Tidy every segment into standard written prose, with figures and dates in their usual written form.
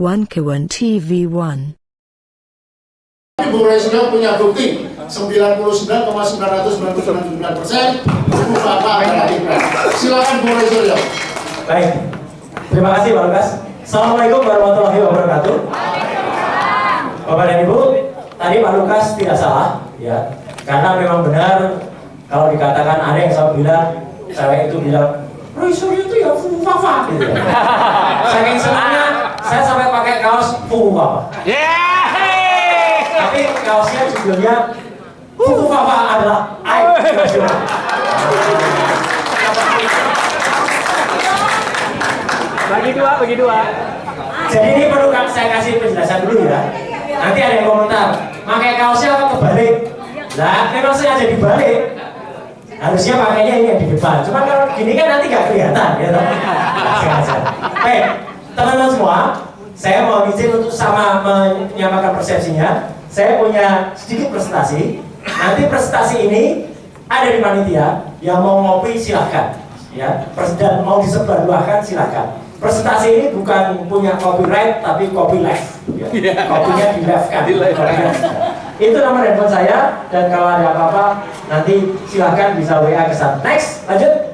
1K1 TV1. Ibu Residen punya bukti 99,999% ibu bapak aktifkan. Silakan Bu Residen. Baik, terima kasih Pak Lukas. Assalamualaikum warahmatullahi wabarakatuh. Bapak dan Ibu, tadi Pak Lukas tidak salah, ya, karena memang benar kalau dikatakan ada yang saya bilang, cewek itu bilang, Roy itu ya fufafa, gitu ya. Saking senangnya, saya sampai pakai kaos fufafa. Tapi kaosnya judulnya fufafa adalah aib nasional. Bagi dua. Jadi ini perlu saya kasih penjelasan dulu ya. Nanti ada yang komentar, pakai kaosnya apa kebalik? Lah, memang sengaja dibalik. Harusnya pakainya ini yang di depan. Cuma kalau gini kan nanti nggak kelihatan, ya toh? Sengaja. Baik, teman-teman semua, saya mau izin untuk sama menyamakan persepsinya. Saya punya sedikit presentasi. Nanti presentasi ini ada di panitia. Yang mau ngopi silahkan, ya. Dan mau disebarluaskan silahkan. Presentasi ini bukan punya copyright tapi copyleft, ya. Kopinya di left kan. Itu nomor handphone saya, dan kalau ada apa-apa nanti silahkan bisa WA ke sana. Next, lanjut.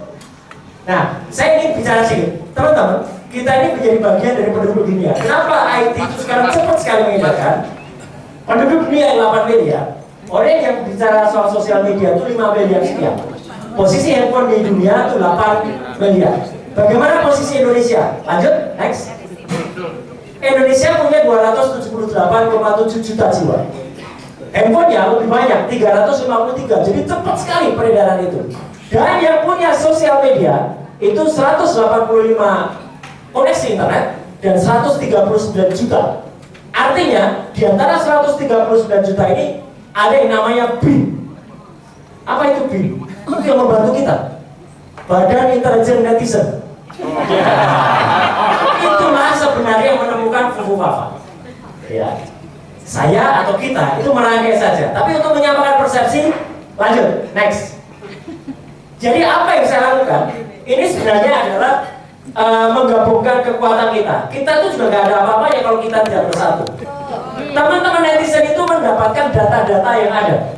Nah, saya ingin bicara sedikit, teman-teman. Kita ini menjadi bagian dari penduduk dunia. Kenapa IT itu sekarang cepat sekali mengedarkan? Penduduk dunia 8 miliar. Orang yang bicara soal sosial media itu 5 miliar sekian. Posisi handphone di dunia itu 8 miliar. Bagaimana posisi Indonesia? Lanjut, next. Indonesia punya 278,7 juta jiwa. Handphonenya lebih banyak, 353. Jadi cepat sekali peredaran itu. Dan yang punya sosial media itu 185 koneksi internet dan 139 juta. Artinya, di antara 139 juta ini ada yang namanya BIN. Apa itu BIN? Itu yang membantu kita. Badan Intelijen Netizen. Itulah sebenarnya yang menemukan fufafa. Ya. Saya atau kita itu merangkai saja. Tapi untuk menyamakan persepsi, lanjut, next. Jadi apa yang saya lakukan? Ini sebenarnya adalah menggabungkan kekuatan kita. Kita tuh juga nggak ada apa-apanya kalau kita tidak bersatu. Teman-teman netizen itu mendapatkan data-data yang ada.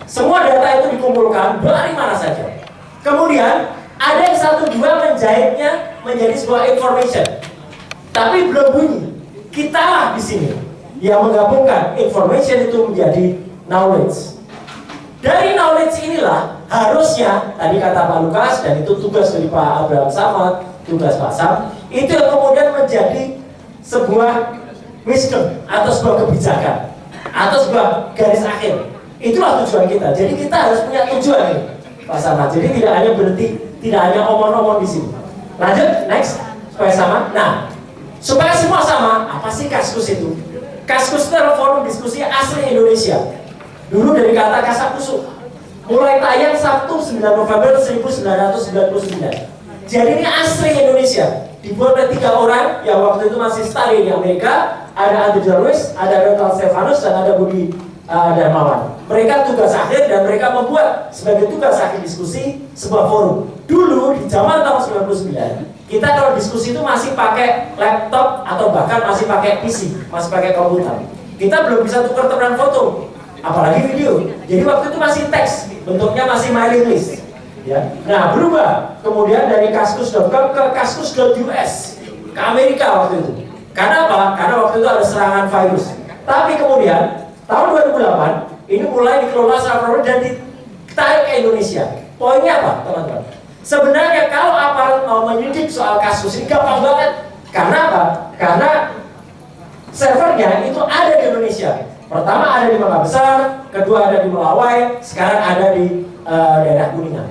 Semua data itu dikumpulkan dari mana saja. Kemudian ada yang satu dua menjahitnya menjadi sebuah information. Tapi belum bunyi. Kitalah di sini yang menggabungkan information itu menjadi knowledge. Dari knowledge inilah harusnya tadi kata Pak Lukas, dan itu tugas dari Pak Abraham Samad, tugas Pak Sam, itu yang kemudian menjadi sebuah wisdom atau sebuah kebijakan atau sebuah garis akhir. Itulah tujuan kita. Jadi kita harus punya tujuan ini, Pak Samad. Jadi tidak hanya berhenti, tidak hanya omong-omong di sini. Lanjut, next, supaya sama. Nah, supaya semua sama, apa sih Kaskus itu? Kaskus itu adalah forum diskusi asli Indonesia. Dulu dari kata Kasakusuk. Mulai tayang Sabtu 9 November 1999. Jadi ini asli Indonesia. Dibuat oleh 3 orang yang waktu itu masih study di Amerika. Ada Andrew Jarvis, ada Rental Stefanus, dan ada Budi Darmawan. Mereka tugas akhir dan mereka membuat sebagai tugas akhir diskusi sebuah forum. Dulu di zaman tahun 99, kita kalau diskusi itu masih pakai laptop atau bahkan masih pakai PC, masih pakai komputer. Kita belum bisa tukar tukeran foto, apalagi video. Jadi waktu itu masih teks, bentuknya masih mailing list. Ya. Nah, berubah kemudian dari kaskus.com ke kaskus.us ke Amerika waktu itu. Karena apa? Karena waktu itu ada serangan virus. Tapi kemudian tahun 2008 ini mulai dikelola secara profesional dan ditarik ke Indonesia. Poinnya apa, teman-teman? Sebenarnya kalau aparat mau menyidik soal kasus ini gampang banget. Karena apa? Karena servernya itu ada di Indonesia. Pertama ada di Mangga Besar, kedua ada di Melawai, sekarang ada di daerah Kuningan.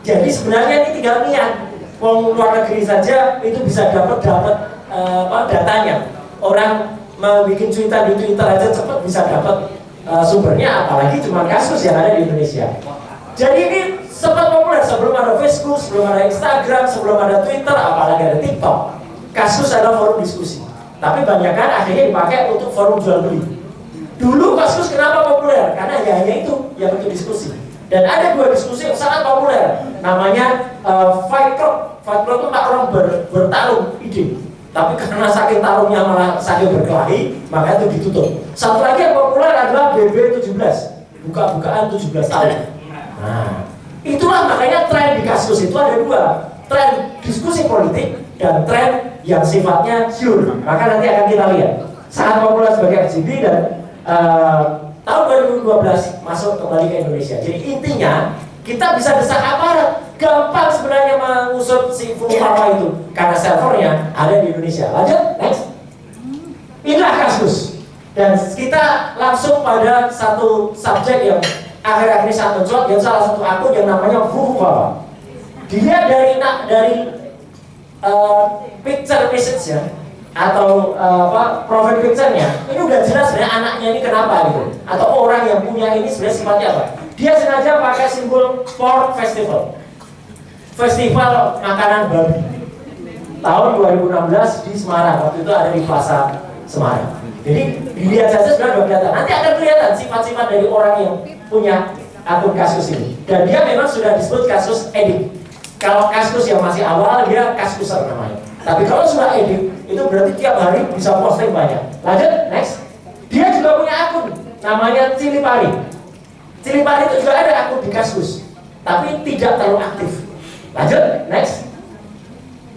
Jadi sebenarnya ini tinggal niat. Wong luar negeri saja itu bisa dapat datanya. Orang bikin cuitan di Twitter aja cepat bisa dapat sumbernya, apalagi cuma kasus yang ada di Indonesia. Jadi ini sempat populer sebelum ada Facebook, sebelum ada Instagram, sebelum ada Twitter, apalagi ada TikTok. Kasus adalah forum diskusi. Tapi banyak kan akhirnya dipakai untuk forum jual beli. Dulu kasus kenapa populer? Karena hanya itu yang untuk diskusi. Dan ada 2 diskusi yang sangat populer, namanya Fight Club. Fight Club itu orang bertarung ide. Tapi karena saking tarungnya malah saking berkelahi, makanya itu ditutup. Satu lagi yang populer adalah BB17, buka-bukaan 17 tahun. Nah, itulah makanya tren di kasus itu ada dua, tren diskusi politik dan tren yang sifatnya sure. Maka nanti akan kita lihat. Sangat populer sebagai FGB dan tahun 2012 masuk kembali ke Indonesia. Jadi intinya kita bisa desak aparat. Gampang sebenarnya mengusut si Fufafa itu karena servernya ada di Indonesia. Lanjut, next. Inilah kasus. Dan kita langsung pada satu subjek yang akhir-akhir ini sangat mencuat, yang salah satu akun yang namanya Fufafa. Dilihat dari picture message ya, atau profile picture-nya, ini udah jelas sebenarnya anaknya ini kenapa gitu, atau orang yang punya ini sebenarnya sifatnya apa. Dia sengaja pakai simbol pork festival. Festival makanan babi tahun 2016 di Semarang. Waktu itu ada di Plaza Semarang. Jadi dilihat saja sudah kelihatan. Nanti akan kelihatan sifat-sifat dari orang yang punya akun kasus ini. Dan dia memang sudah disebut kasus edit. Kalau kasus yang masih awal dia kasuser namanya. Tapi kalau sudah edit itu berarti tiap hari bisa posting banyak. Lanjut, next. Dia juga punya akun namanya Cili Pari. Cili Pari itu juga ada akun di kasus, tapi tidak terlalu aktif. Lanjut, next.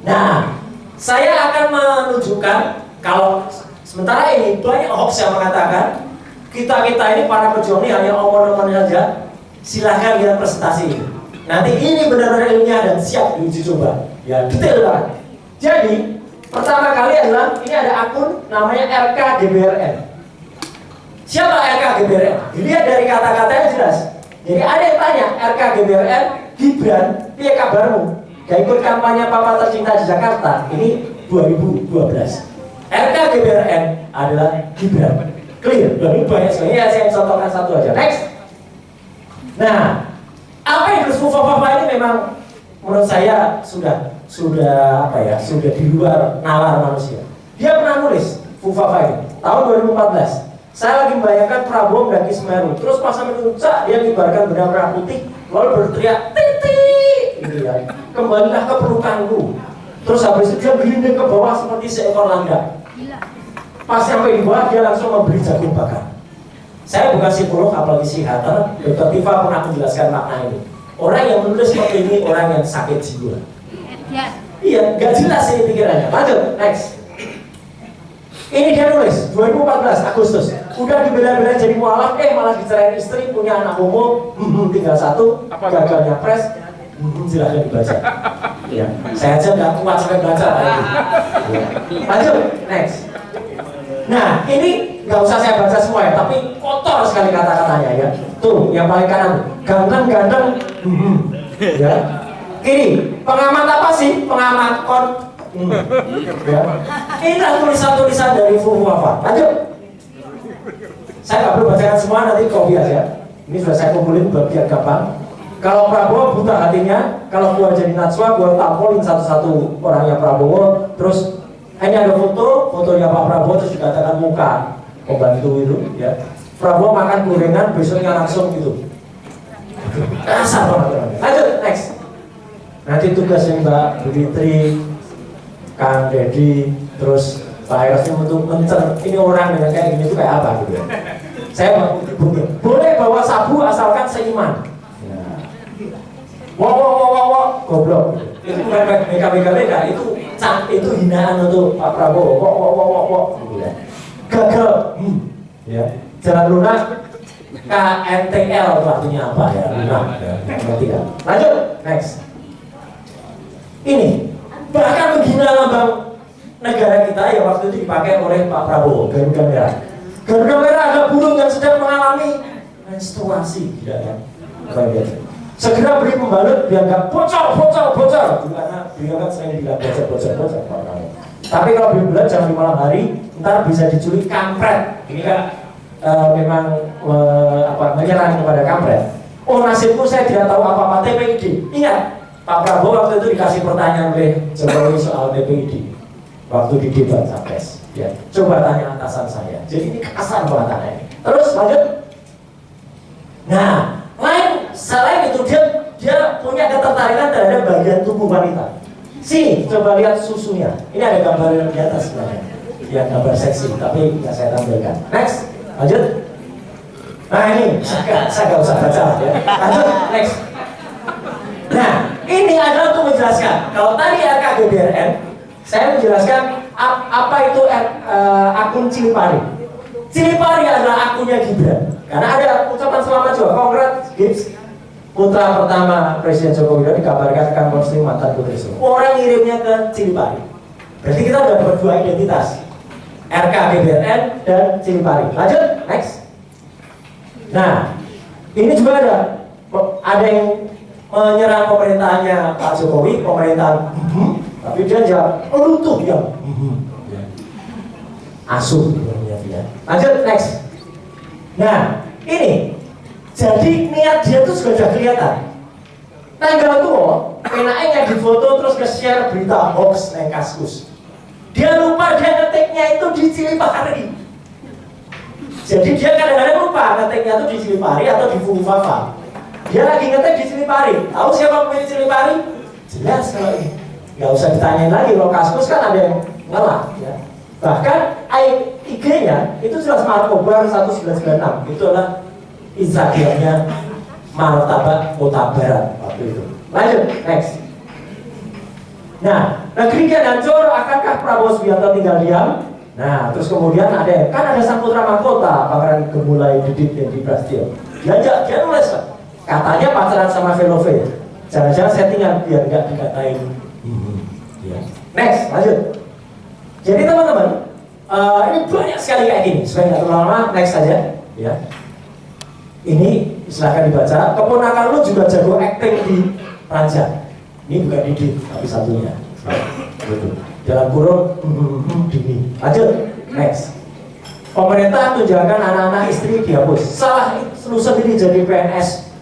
Nah, saya akan menunjukkan kalau sementara ini banyak hoax yang mengatakan kita ini para pejuang ini hanya omong-omong saja. Silahkan lihat presentasi ini. Nanti ini benar-benar ilmiah dan siap diuji coba. Ya, detail banget. Jadi, pertama kali adalah ini ada akun namanya RKGBRN. Siapa RKGBRN? Dilihat dari kata-katanya jelas. Jadi ada yang tanya, RKGBRN, Gibran, piye kabarmu? Gak ikut kampanye Papa Tercinta di Jakarta. Ini 2012. RKGBRN adalah Gibran. Clear? Ini banyak sekali. Ya, saya contohkan satu aja. Next. Nah, apa yang terus Fufafa ini memang menurut saya sudah di luar nalar manusia. Dia pernah nulis Fufafa ini tahun 2014. Saya lagi membayangkan Prabowo mendaki Semeru, terus pas sampai puncak dia mengibarkan bendera merah putih, lalu berteriak titik, gitu ya. Kembalilah ke pelukanku. Terus habis itu dia berlindung ke bawah seperti seekor landak. Pas sampai di bawah dia langsung memberi jagung bakar. Saya bukan psikolog apalagi psikiater, Dr. Tifa pernah menjelaskan makna ini. Orang yang menulis seperti ini orang yang sakit jiwa. Iya, nggak jelas ini pikirannya. Lanjut, next. Ini dia nulis 2014 Agustus. Udah dibela-bela jadi mualaf, malah dicerain istri, punya anak homo, tinggal satu, gagal nyapres. Silahkan dibaca. Iya, saya aja nggak kuat sampai baca lagi. Lanjut, next. Nah, ini nggak usah saya baca semua ya, tapi kotor sekali kata-katanya ya. Tuh, yang paling kanan, ganteng-ganteng. Ya. Kiri, pengamat apa sih? Pengamat ya. Inilah tulisan-tulisan dari Fufafa. Lanjut. Saya nggak perlu bacakan semua, nanti copy aja. Ini sudah saya kumpulin biar gampang. Kalau Prabowo buta hatinya, kalau gua jadi Najwa, gua tampolin satu-satu orangnya Prabowo. Terus ini ada fotonya Pak Prabowo, terus dikatakan muka pembantu itu, ya. Prabowo makan gorengan, besoknya langsung gitu. Kasar banget. Lanjut, next. Nanti tugasnya Mbak Bivitri, Kang Deddy, terus Pak Eros untuk mencer ini orang dengan kayak gini itu kayak apa gitu ya. Saya mau bukti. Boleh bawa sabu asalkan seiman. Ya. Wow, goblok. Itu bukan BK, itu hinaan untuk Pak Prabowo. Wow, gitu ya. Gagal. Ya. Jalan lunak KNTL itu artinya apa ya? Lunak. Ya. Lanjut, next. Ini bahkan menghina lambang negara kita yang waktu itu dipakai oleh Pak Prabowo, Garuda Merah. Garuda Merah ada burung yang sedang mengalami menstruasi, tidak ya? Segera beri pembalut biar nggak bocor. Karena beliau kan sering bilang bocor. Tapi kalau beli bulan jangan di malam hari, ntar bisa diculik kampret. Ini kan memang menyerang kepada kampret. Oh nasibku saya tidak tahu apa-apa TPID. Ingat. Pak Prabowo waktu itu dikasih pertanyaan oleh Jokowi soal TPID waktu di debat capres. Ya, coba tanya atasan saya. Jadi ini kasar banget. Terus lanjut. Nah, selain itu dia punya ketertarikan terhadap bagian tubuh wanita. Sini, coba lihat susunya. Ini ada gambar di atas sebenarnya. Ya, gambar seksi, tapi nggak saya tampilkan. Next, lanjut. Nah ini, saya nggak usah baca ya. Lanjut, next. Nah, ini adalah untuk menjelaskan. Kalau tadi RKGBRN, saya menjelaskan apa itu akun Cilipari. Cilipari adalah akunnya Gibran. Karena ada ucapan selamat juga, congrats Gibbs, putra pertama Presiden Joko Widodo dikabarkan akan muslim mantan putri sulung. Orang ngirimnya ke Cilipari. Berarti kita udah dapat dua identitas, RKGBRN dan Cilipari. Lanjut, next. Nah, ini juga ada yang menyerang pemerintahannya Pak Jokowi, pemerintahan, tapi dia jawab runtuh yang asuh dia. Lanjut, next. Nah, ini jadi niat dia tuh sudah kelihatan. Tanggal tuh, penanya di foto terus nge-share berita hoax neng Kaskus. Dia lupa dia ngetiknya itu di Cilipari. Jadi dia kadang-kadang lupa ngetiknya itu di Cilipari atau di Fufafa. Dia lagi ngetik di Cilipari. Tahu siapa pemilik Cilipari? Jelas kalau ini. Gak usah ditanyain lagi, kalau Kaskus kan ada yang ngelak ya. Bahkan IG-nya itu jelas Markobar 1996. Itu adalah Instagramnya Martabak Kota Barat waktu itu. Lanjut, next. Nah, negeri kian hancur, akankah Prabowo Subianto tinggal diam? Nah, terus kemudian kan ada sang putra mahkota, Pangeran Gemulai Didit Edi Prasetyo. Dia nulis katanya pacaran sama Velove. Jangan-jangan settingan biar nggak dikatain. Ya. Next, lanjut. Jadi teman-teman, ini banyak sekali kayak gini. Supaya nggak terlalu lama, next saja. Ya. Ini silahkan dibaca. Keponakan lu juga jago acting di Raja. Ini bukan Didit, tapi satunya. Betul. Dalam kurung dini. Lanjut, next. Pemerintah tunjukkan anak-anak istri dihapus. Salah lu sendiri jadi PNS.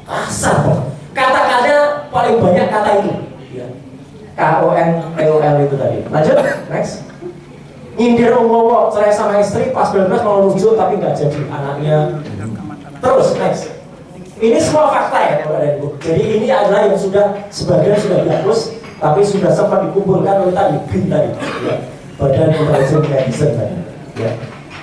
Kasar kok. Kata-katanya paling banyak kata itu. KON itu tadi. Lanjut, next. Nyindir Umowo cerai sama istri pas beres mau rujuk tapi nggak jadi anaknya. Terus, next. Ini semua fakta ya, Bapak dan Ibu. Jadi ini adalah yang sebagian sudah dihapus, tapi sudah sempat dikumpulkan oleh tadi, BIN tadi, ya. Badan Intelijen Netizen tadi. Ya.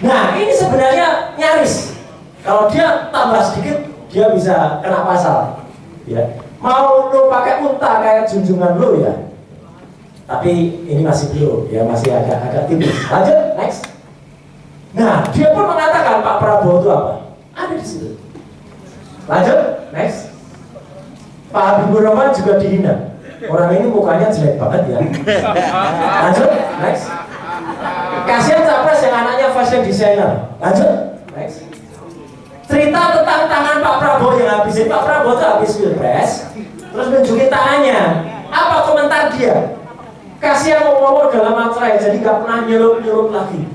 Nah, ini sebenarnya nyaris. Kalau dia tambah sedikit, dia bisa kena pasal. Ya. Mau lo pakai unta kayak junjungan lo ya. Tapi ini masih belum, ya masih agak tipis. Lanjut, next. Nah, dia pun mengatakan Pak Prabowo itu apa? Ada di situ. Lanjut, next. Pak Habibur Rahman juga dihina. Orang ini mukanya jelek banget ya. Lanjut, next. Kasihan capres yang anaknya fashion designer. Lanjut, next. Cerita tentang tangan Pak Prabowo yang habis. Jadi Pak Prabowo itu habis pilpres, terus nunjukin tangannya. Apa komentar dia? Kasihan ngomong dalam materai, jadi gak pernah nyelup lagi.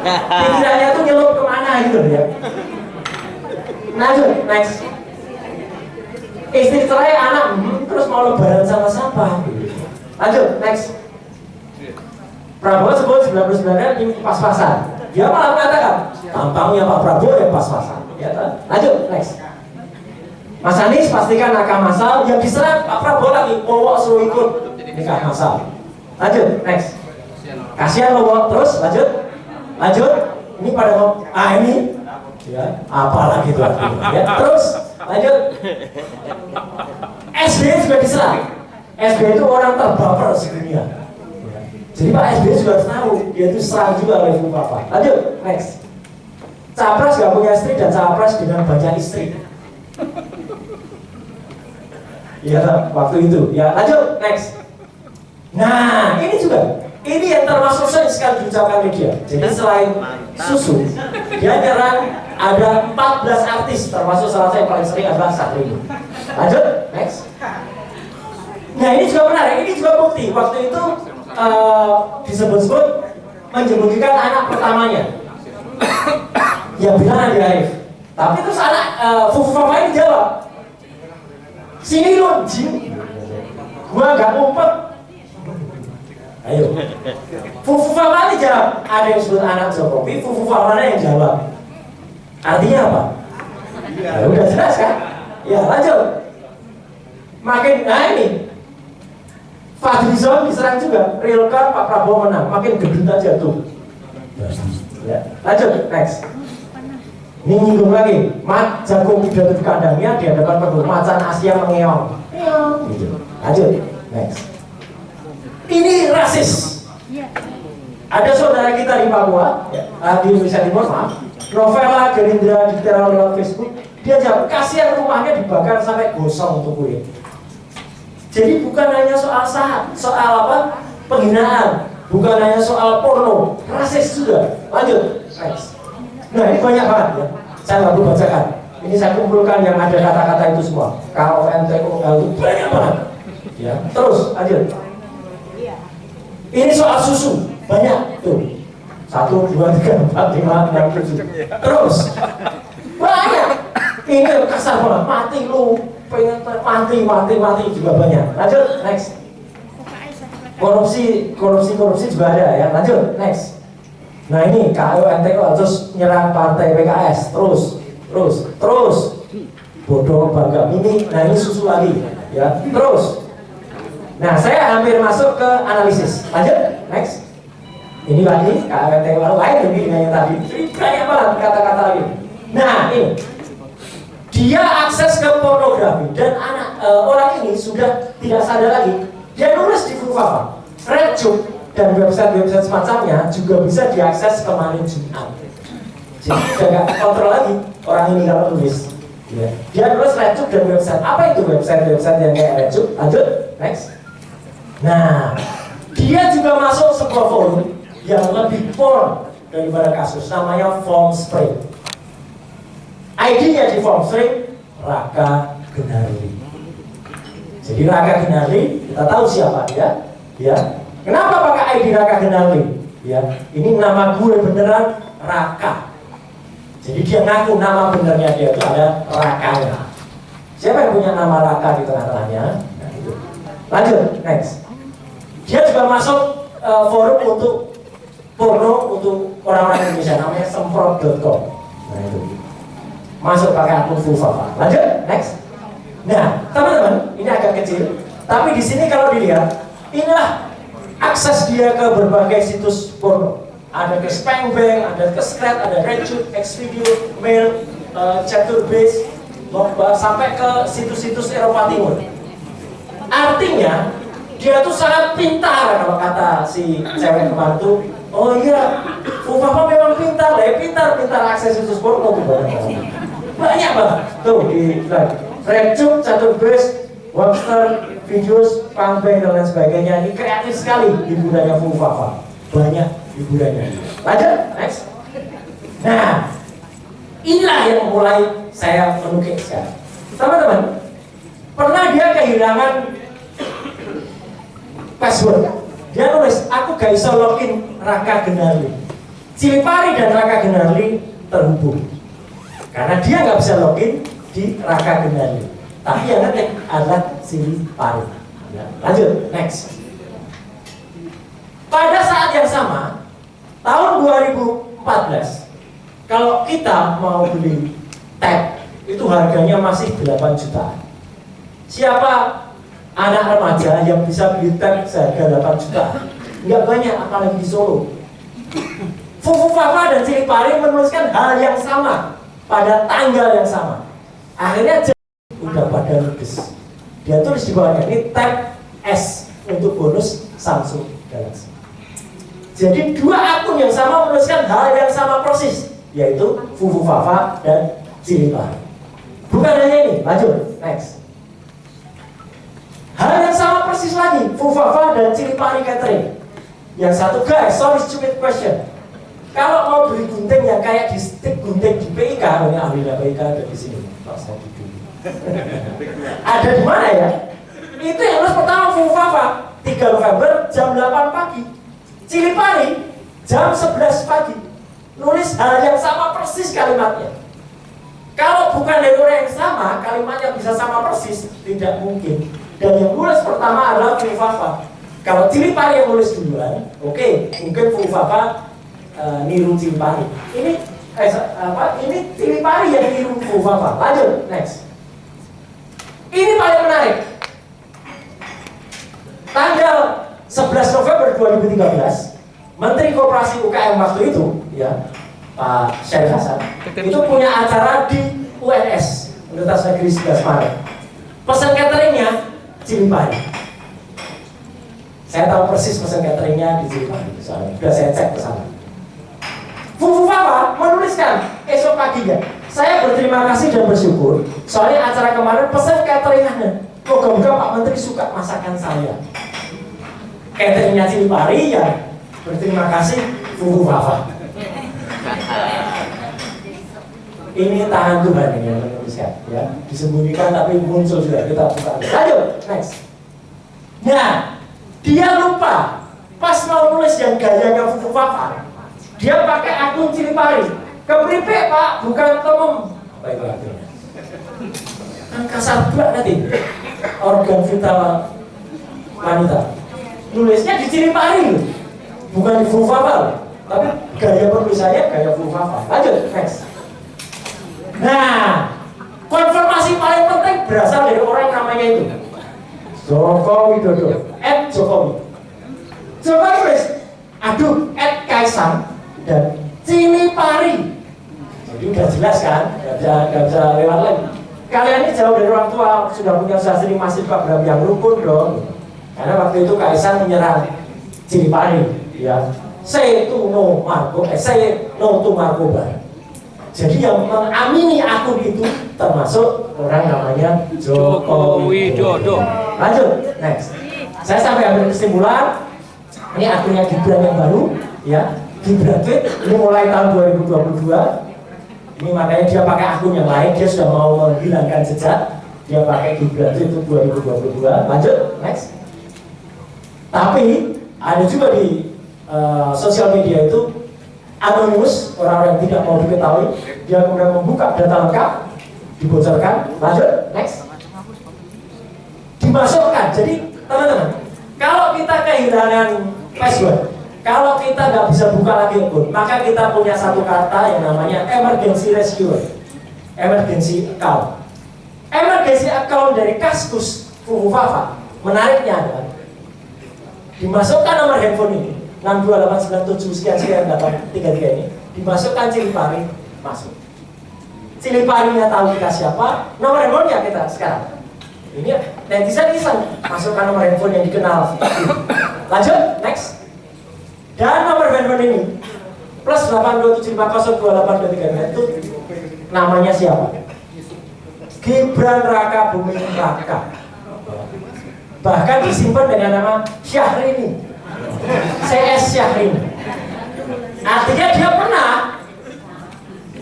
Pikirannya tuh nyelup kemana gitu ya. Lanjut, next. Istri cerai, anak, terus mau lebaran sama siapa? Lanjut, next. Prabowo sebut 99 ini pas-pasan. Dia malah mengatakan tampangnya Pak Prabowo yang pas-pasan. Ya, lanjut, next. Mas Anies pastikan nakah masal, yang diserang Pak Prabowo lagi, bawa suruh ikut nikah masal. Lanjut, next. Kasihan lo, terus lanjut. Lanjut. Ini pada mau, ini ya, apalagi itu ya. Terus lanjut. SBY juga diserang. SBY itu orang terbaper sedunia. Jadi Pak SBY juga harus tahu dia itu serang juga oleh Ibu Bapak. Lanjut, next. Capres gak punya istri dan capres dengan banyak istri. Iya, waktu itu. Ya, lanjut, next. Nah, ini juga. Ini yang termasuk sering sekali diucapkan media. Jadi selain susu, dia nyerang ada 14 artis, termasuk salah satu yang paling sering adalah Syahrini. Lanjut, next. Nah, ini juga menarik. Ini juga bukti. Waktu itu disebut-sebut menyembunyikan anak pertamanya. Yang bilang Andi Arief. Tapi terus anak Fufafa ini jawab, sini lu, Jim. Gua gak ngumpet. Ayo. Fufafa ini jawab. Ada yang sebut anak Jokowi, Fufafa yang jawab. Artinya apa? Ya udah jelas kan? Ya lanjut. Makin, nah ini Fadlizon diserang juga, real car Pak Prabowo menang, makin gendut aja tuh. Ya, lanjut, next. Ini nyinggung lagi, jago pidato di kandangnya di hadapan penduduk, macan Asia mengeong. Gitu. Lanjut, next. Ini rasis. Ada saudara kita di Papua, di Indonesia Timur, maaf, Novela Gerindra diteror lewat Facebook, dia jawab, kasihan rumahnya dibakar sampai gosong untuk kulit. Jadi bukan hanya soal apa? Penghinaan, bukan hanya soal porno, rasis juga. Lanjut, next. Nah ini banyak banget ya. Saya nggak perlu bacakan. Ini saya kumpulkan yang ada kata-kata itu semua. KONTOL itu banyak banget. Ya, terus lanjut. Ini soal susu banyak tuh. 1, 2, 3, 4, 5, 6, 7. Terus banyak. Ini kasar banget. Mati lu. Pengen mati juga banyak. Lanjut, next. Korupsi juga ada ya. Lanjut, next. Nah ini KONTO terus nyerang partai PKS terus bodoh bangga mini. Nah ini susu lagi ya. Terus nah saya hampir masuk ke analisis. Lanjut, next. Ini lagi KONTO lain lebih dengan yang tadi. Jadi banyak banget kata-kata lagi. Nah ini dia akses ke pornografi dan orang ini sudah tidak sadar lagi. Dia nulis di Fufafa, RedTube dan website-website semacamnya juga bisa diakses kemarin Jumat. Jadi sudah nggak kontrol lagi orang ini kalau tulis. Ya. Dia nulis RedTube dan website. Apa itu website yang kayak RedTube? Lanjut, next. Nah, dia juga masuk sebuah forum yang lebih porn daripada kasus, namanya Formspring. ID-nya di Formspring Raka Gendari. Jadi Raka Gendari, kita tahu siapa dia, ya. Kenapa pakai ID Raka Gendari? Ya, ini nama gue beneran Raka. Jadi dia ngaku nama benernya dia itu ada Rakanya. Siapa yang punya nama Raka di tengah-tengahnya? Nah, itu. Lanjut, next. Dia juga masuk forum untuk porno untuk orang-orang Indonesia, namanya semprot.com. Nah itu. Masuk pakai akun Fufafa. Lanjut, next. Nah, teman-teman, ini agak kecil, tapi di sini kalau dilihat, inilah akses dia ke berbagai situs porno. Ada ke Spangbang, ada ke Scrat, ada RedTube, Xvideo, Mail, Chaturbase, sampai ke situs-situs Eropa Timur. Artinya, dia tuh sangat pintar kalau kata si cewek kemarin tuh. Oh iya, Fufafa memang pintar, pintar akses situs porno tuh banyak banget. Tuh di RedTube, Chaturbase, Webster, Videos, Spangbang dan lain sebagainya. Ini kreatif sekali hiburannya Fufafa. Banyak hiburannya. Lanjut, next. Nah, inilah yang mulai saya menukik sekarang. Teman-teman, pernah dia kehilangan password. Dia nulis, aku gak bisa login Raka Gendari. Cilipari dan Raka Gendari terhubung. Karena dia nggak bisa login di Raka Gendari. Tapi yang ngetik adalah Cilipari. Ya, lanjut, next. Pada saat yang sama, tahun 2014, kalau kita mau beli tab, itu harganya masih 8 juta. Siapa anak remaja yang bisa beli tab seharga 8 juta? Nggak banyak, apalagi di Solo. Fufafa dan Cilipari menuliskan hal yang sama pada tanggal yang sama. Akhirnya udah pada ludes. Dia tulis di bawahnya, ini tab S untuk bonus Samsung Galaxy. Jadi dua akun yang sama menuliskan hal yang sama persis, yaitu Fufafa dan Cilipari. Bukan hanya ini, lanjut, next. Hal yang sama persis lagi, Fufafa dan Cilipari catering. Yang satu, guys, sorry stupid question. Kalau mau beli gunting yang kayak di stick gunting di PIK, ini ahlinya PIK ada di sini. Pak saya dulu. Ada di mana ya? Itu yang harus pertama Fufafa 3 November jam 8 pagi. Cilipari jam 11 pagi. Nulis hal yang sama persis kalimatnya. Kalau bukan dari orang yang sama, kalimatnya bisa sama persis, tidak mungkin. Dan yang nulis pertama adalah Fufafa. Kalau Cilipari yang nulis duluan, oke, mungkin Fufafa niru Cilipari. Ini Cilipari yang niru Fufafa. Lanjut, next. Ini paling menarik. tanggal 11 November 2013, Menteri Koperasi UKM waktu itu, ya, Pak Syarif Hasan, itu punya acara di UNS, Universitas Negeri 11 Maret. Pesan cateringnya Cilipari. Saya tahu persis pesan cateringnya di Cilipari, soalnya sudah saya cek ke sana. Fufu Fafa menuliskan esok paginya, saya berterima kasih dan bersyukur soalnya acara kemarin pesan cateringnya. Moga-moga Pak Menteri suka masakan saya. Cateringnya Cilipari ya, berterima kasih Fufu Fafa. Ini tangan Tuhan ini yang menuliskan, ya, disembunyikan tapi muncul juga, kita buka. Lanjut, next. Nah, dia lupa pas mau nulis yang gayanya Fufu Fafa, dia pakai akun Cilipari. Kepripe Pak, bukan temem. Apa itu artinya? Kan kasar banget nanti. Organ vital wanita. Nulisnya di Cilipari, bukan di Fufu Fafa, tapi gaya penulisannya gaya Fufu Fafa. Lanjut, next. Nah, konfirmasi paling penting berasal dari orang namanya itu Joko Widodo, @Jokowi. Jokowi tulis, aduh, @Kaisang dan Cilipari. Jadi udah jelas kan, nggak bisa lewat lagi. Kalian ini jauh dari orang tua, sudah punya usaha seni masih program yang rukun dong. Karena waktu itu Kaisang menyerang Cilipari, ya. Say no to Markobar. Jadi yang mengamini akun itu termasuk orang namanya Joko Widodo. Lanjut, next. Saya sampai ambil kesimpulan. Ini akunnya Gibran yang baru, ya. Gibran tweet ini mulai tahun 2022. Ini makanya dia pakai akun yang lain. Dia sudah mau menghilangkan jejak. Dia pakai Gibran tweet itu 2022. Lanjut, next. Tapi ada juga di sosial media itu anonimus, orang-orang yang tidak mau diketahui, dia kemudian membuka data lengkap, dibocorkan. Lanjut, next. Dimasukkan. Jadi teman-teman, kalau kita kehilangan password, kalau kita nggak bisa buka lagi akun, maka kita punya satu kata yang namanya emergency rescue, emergency account. Emergency account dari Kaskus Fufu Fafa, menariknya adalah dimasukkan nomor handphone ini 62897 sekian 833 ini, dimasukkan Cilipari, masuk. Ciliparinya tahu kita siapa, nomor handphonenya kita sekarang. Ini netizen iseng masukkan nomor handphone yang dikenal. Lanjut, next. Dan nomor handphone ini plus 827502823 itu namanya siapa? Gibran Raka Buming Raka. Bahkan disimpan dengan nama Syahrini, CS Syahrini. Artinya dia pernah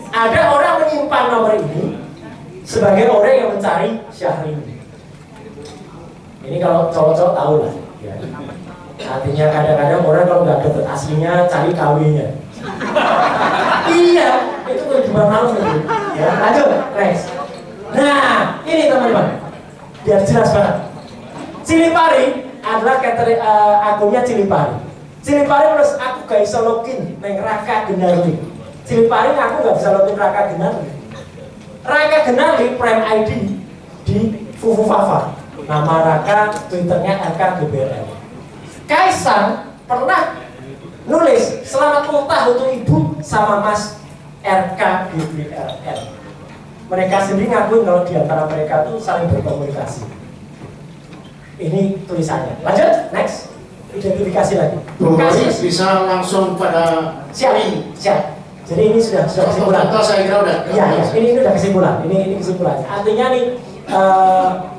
ada orang menyimpan nomor ini sebagai orang yang mencari Syahrini. Ini kalau cowok-cowok tahu lah, ya. Artinya kadang-kadang orang kalau nggak dapet aslinya cari KW-nya. Iya, itu kehidupan malu itu. Ya, lanjut, next. Nah, ini teman-teman, biar jelas banget. Cilipari adalah akunnya Cilipari. Cilipari terus aku gak bisa login neng Raka Genarli. Cilipari aku gak bisa login Raka Genarli. Raka Genarli Prime ID di Fufu Fafa. Nama Raka, Twitternya RKGBRN. Kaisang pernah nulis selamat ultah untuk ibu sama Mas RKGBRN. Mereka sendiri ngakuin kalau diantara mereka tuh saling berkomunikasi. Ini tulisannya. Lanjut, next. Identifikasi lagi. Kasih bisa langsung pada siap. Jadi ini sudah kesimpulan. Saya kira udah. Iya, ini udah kesimpulan. Ini kesimpulannya. Artinya nih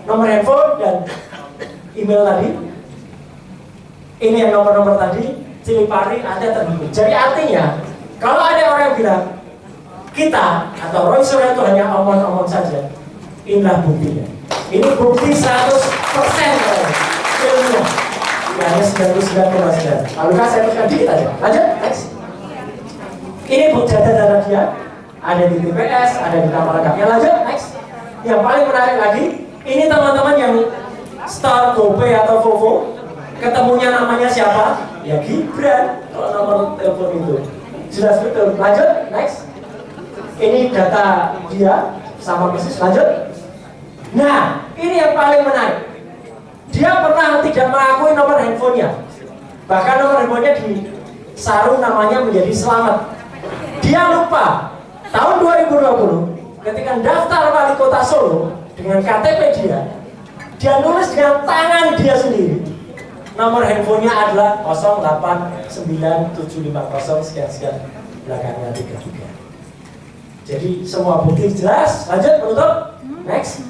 nomor handphone dan email tadi. Ini yang nomor-nomor tadi, Cilipari ada terhubung. Jadi artinya kalau ada orang yang bilang kita atau Roy Suryo itu hanya omong-omong saja, inilah buktinya. Ini bukti 100% ilmunya. Ya, hanya 99,9. Lalu saya teruskan dikit aja. Lanjut, next. Ini data-data dia, ada di TPS, ada di nama lengkapnya. Lanjut, next. Yang paling menarik lagi, ini teman-teman yang Star GoPay atau Vovo, ketemunya namanya siapa? Ya Gibran, kalau nomor telepon itu. Jelas betul. Lanjut, next. Ini data dia sama persis. Lanjut. Nah, ini yang paling menarik. Dia pernah tidak mengakui nomor handphonenya. Bahkan nomor handphonenya di sarung namanya menjadi selamat. Dia lupa. Tahun 2020 ketika daftar wali kota Solo dengan KTP dia nulis dengan tangan dia sendiri. Nomor handphonenya adalah 089750 sekian belakangnya 33. Jadi semua bukti jelas. Lanjut penutup. Next.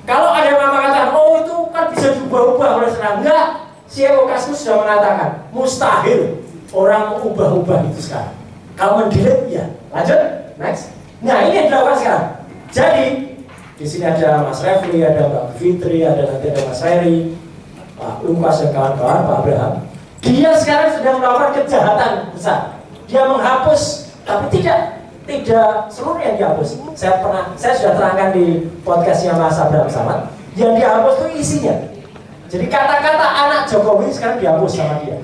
Kalau ada yang mengatakan, oh itu kan bisa diubah-ubah oleh sekarang. Enggak. CEO Kaskus sudah mengatakan mustahil orang mengubah-ubah itu sekarang. Kalau mendelete ya. Lanjut. Next. Nah ini yang dilakukan sekarang. Jadi di sini ada Mas Refli, ada Mbak Fitri, ada nanti ada Mas Heri, Pak Lukas dan kawan-kawan, Pak Abraham. Dia sekarang sedang melakukan kejahatan besar. Dia menghapus, tapi tidak seluruhnya dihapus. Saya sudah terangkan di podcastnya Mas Abraham Samad. Yang dihapus itu isinya. Jadi kata-kata anak Jokowi sekarang dihapus sama dia.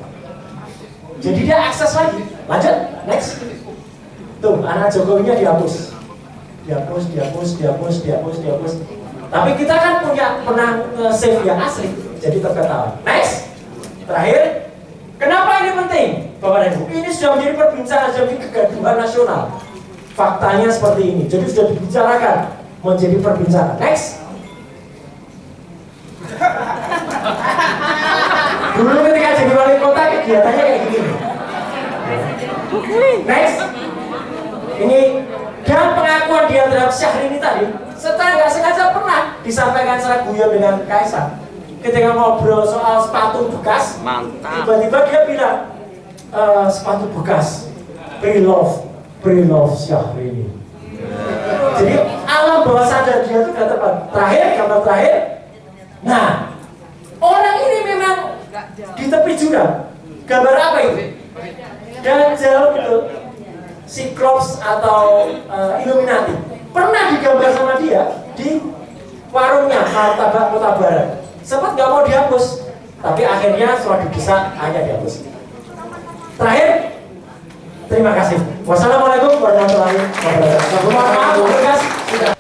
Jadi dia akses lagi. Lanjut, next. Tuh, anak Jokowinya dihapus. Dihapus. Tapi kita kan pernah save yang asli, jadi terketahuan. Next. Terakhir, kenapa ini penting, Bapak dan Ibu? Ini sudah menjadi perbincangan, sudah menjadi kegaduhan nasional. Faktanya seperti ini, jadi sudah dibicarakan menjadi perbincangan. Next. Dulu ketika jadi wali kota kegiatannya kayak gini. Next. Ini dan pengakuan dia terhadap Syahrini tadi secara nggak sengaja pernah disampaikan secara guyon dengan Kaisang. Ketika ngobrol soal sepatu bekas, tiba-tiba dia bilang sepatu bekas, pre-love Syahrini. Jadi alam bawah sadar dia itu sudah tepat. Terakhir, gambar terakhir. Nah, orang ini memang di tepi jurang. Gambar apa itu? Dajjal gitu. Cyclops atau Illuminati pernah digambar sama dia di warungnya Martabak Kota Barat. Sempat nggak mau dihapus, tapi akhirnya setelah didesak hanya dihapus. Terakhir, terima kasih. Wassalamualaikum warahmatullahi wabarakatuh. Maaf, sudah.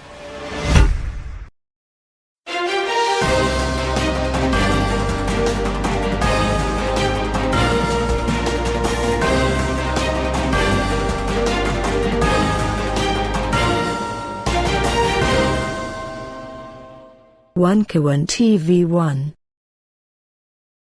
1K1 TV1